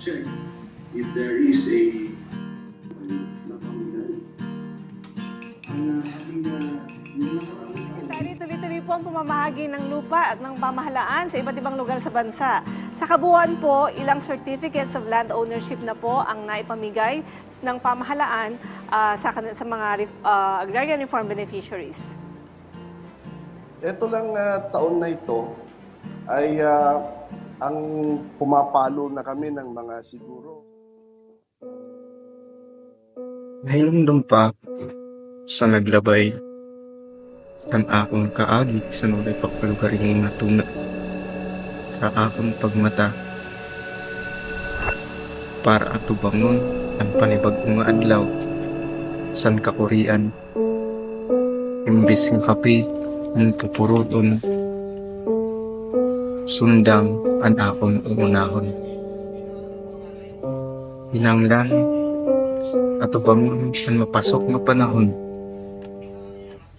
check if there is a napamigay. Ang aking yung nakaraang taon. Secretary, tuloy-tuloy po ang pamamahagi ng lupa at ng pamahalaan sa iba't ibang lugar sa bansa. Sa kabuuan po, ilang certificates of land ownership na po ang naipamigay ng pamahalaan sa mga agrarian reform beneficiaries. Ito lang taon na ito ay ang pumapalo na kami ng mga siguro. Nahilumdum pa sa naglabay ang akong kaagi sa nulay pagpalugaring natuna sa akong pagmata para atubangon ang panibagong nga adlaw san kakurian imbis ng kape ng pupuruton sundang ang akong unahon hinanglan atubangon ang mapasok na panahon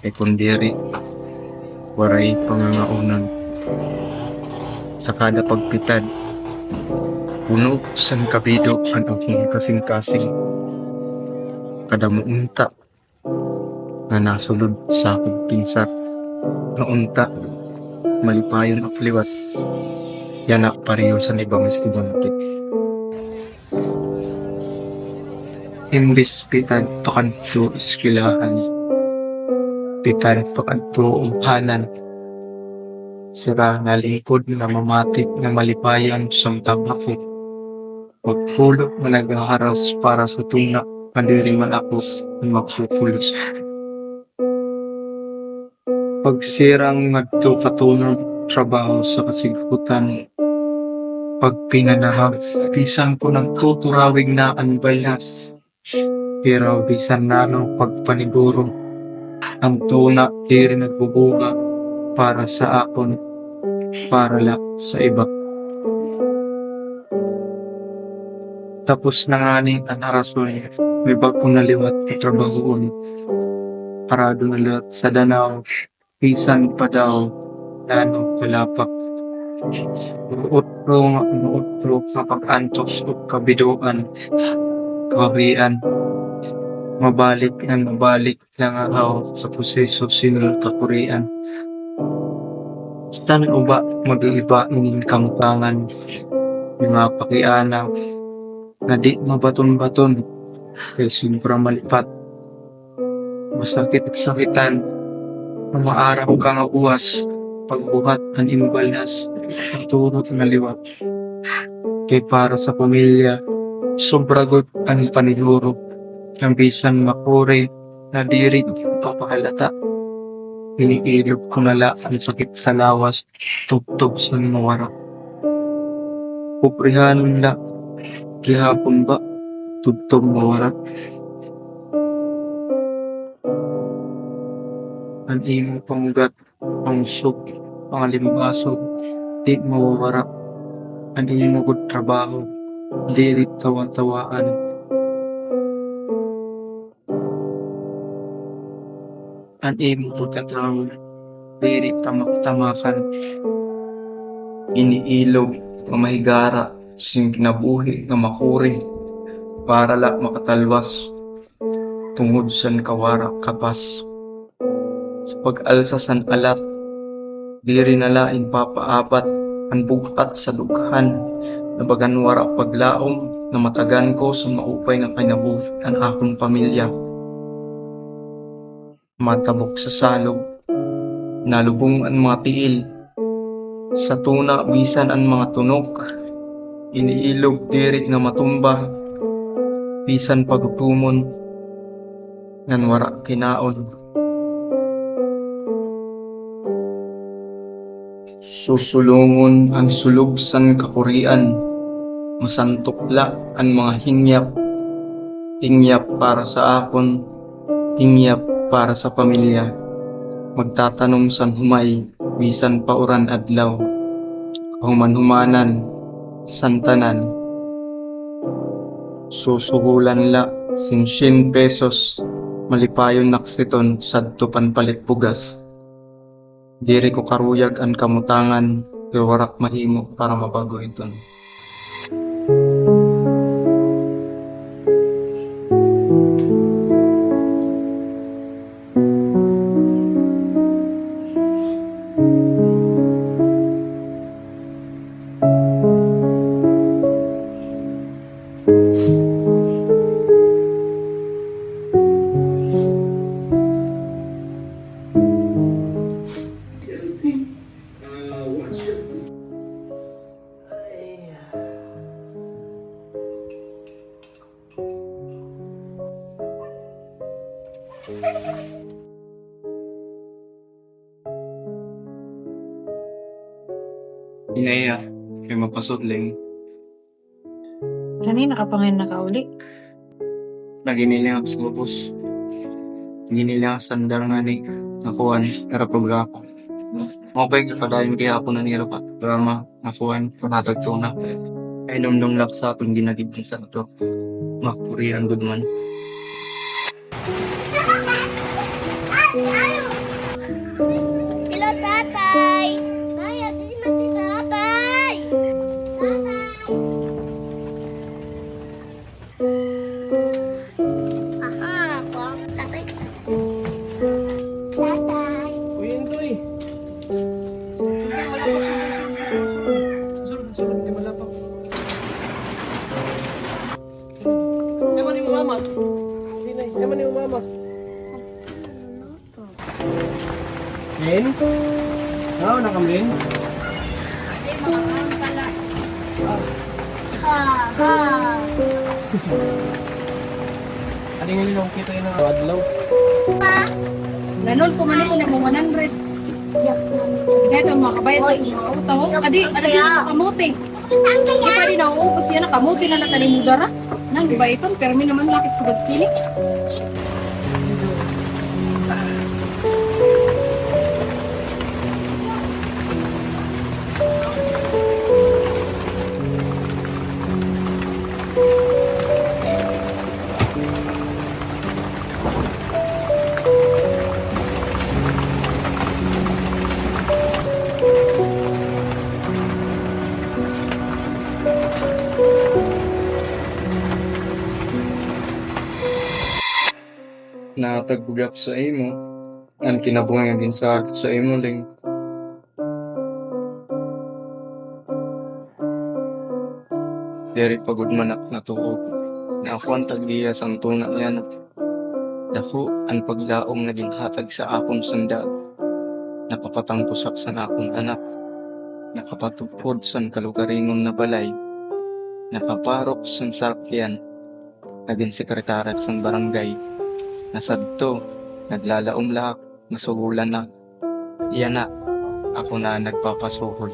e kundiri waray pangangaunan sa kada pagpitad puno sang kabido ang akong kasing-kasing kada muunta nga nasulod sa akong pinsat nga unta malipayon at liwat yana pareho sa ibang estudyante imbis pitad pakadto eskwelahan pitad pakadto umhanan sira nga lingkod na mamatik na malipayan samtang ako magpulot na naghaharas para sa tuna kadiri man ako na magpupulos pagsirang ngadto katunong trabaho sa kasigutan pagpinanahag bisan ko ng tuturawing na ang baylas pero bisan nano pagpaniguro ang tuna diri nagbubuga para sa akon para lang sa iba tapos na nga ni ang harason may bagong naliwat at trabahoon parado na lahat sa danaw pisan pa daw nanong palapak nuotro kapag-antos o kabiduan kawian mabalik lang ako sa proseso sinunod kakurian saan uba mag-iiba ng kamtangan mga pakianaw na di mabaton-baton kay sobra malipat masakit-sakitan na maaram ka nga uwas pagbuhat ang imbalas at turot na liwat kay para sa pamilya sobra good ang paniguro ng bisan makuri na diri papakalata iniilog ko nala ang sakit sa lawas tugtog sa mawara puprihanon la gihapon ba tugtog mawara ang imong panggat pangsog pangalimbasog di mawawara ang imong good trabaho diri tawa-tawaan ang imong pagkatao diri tamak-tamakan iniilog nga mahigara sing kinabuhi nga makuri para la makatalwas tungod san kawara kapas sa pag-alsa san alat diri na laing papaabat ang bugat sa dughan na bagan wara paglaom na matagan ko sa maupay nga kinabuhi ang akong pamilya matabok sa salog nalubong ang mga tiil sa tuna bisan ang mga tunok iniilog diri nga matumba bisan pagtumon ngan wara kinaon susulungon ang sulog san kakurian masantukla ang mga hingyap para sa akon hingyap para sa pamilya magtatanong san humay bisan pauran adlaw human-humanan santanan susuhulan la 100 pesos malipayon naksiton sadto panpalit bugas diri ko karuyag ang kamutangan kay warak mahimo para mabago iton Inaya, kay mapasudling. Kanina ka pa ngayon nakauli. Naginili sa lubos. Ginili ang sandal nga ni nakuhan, narapag ako. Okay, kapadayon kaya ako nanira pa. Para nakuhan, panatagtuna. Ay numdum lang sa atong ginagid sa ito. Makuri ang good man. Hello, tatay! Nay, di na si tatay! Tatay! Aha, ako. Tatay. Tatay. Uy, Intoy! Sulod, di malapang. Eman yung mama. Hindi na, eman yung mama. Len? Oo, nakamlin? Ha, ha. Ano yung linong kita yun ng adlaw? Nanon ko man ito na mo 100. Dito mga kabayan sa utang. Adi, kamuti. Saan Di kaya? pa rin nauubos yan, kamuti na natanin mo dara. Nang ba ito? Pero may naman lakit sugad sili. Natagbugap sa imo. Ang kinabungan din sa imo ling. Diri pagod manak natuog. Na ako ang tagdiya sang tuna yan. Dako ang paglaom naging hatag sa akong sanda. Napapatangpusak sa akong anak. Nakapatupod sa kalugaringon na balay. Nakaparok sa sakyan. Naging sekretary sa barangay. Nasadto, naglalaom lahak, masugulan na. Iyan na, ako na nagpapasuhol.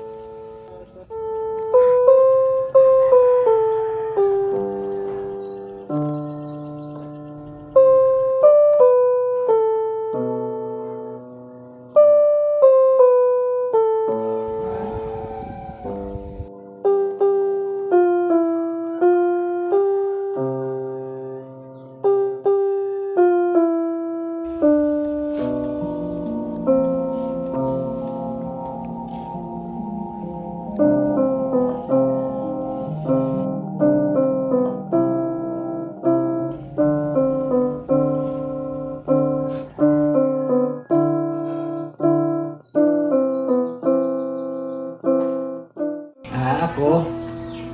Ako,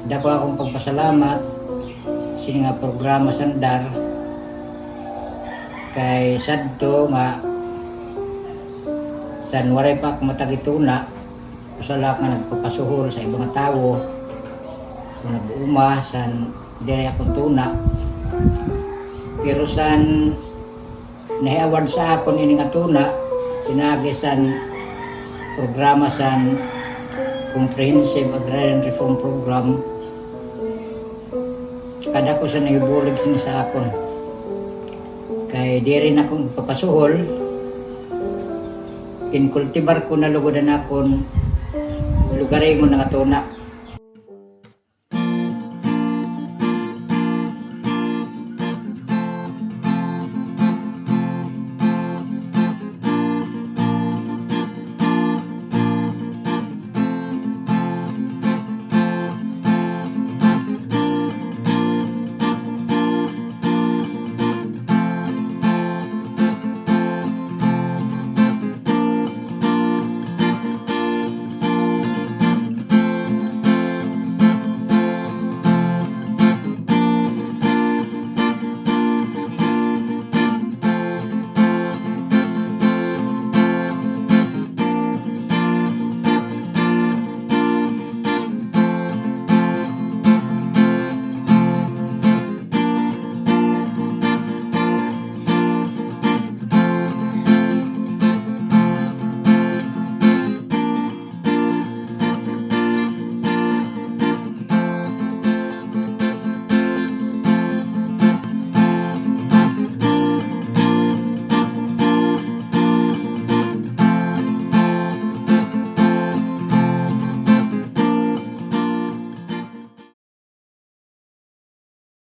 dako akong pagpasalamat sa nga programa sandar kay sadto nga san waray pa ako matagituna usala nga nagpapasuhol sa ibang tawo kung nag-uuma san dire akong tuna pero san nahi-award sa akon ini nga tuna pinagi san programa san Comprehensive Agrarian Reform Program kada ko sa nahibulig sini sa akon kay di rin akong papasuhol kinkultibar ko na lugodan akon lugarin mo nga tuna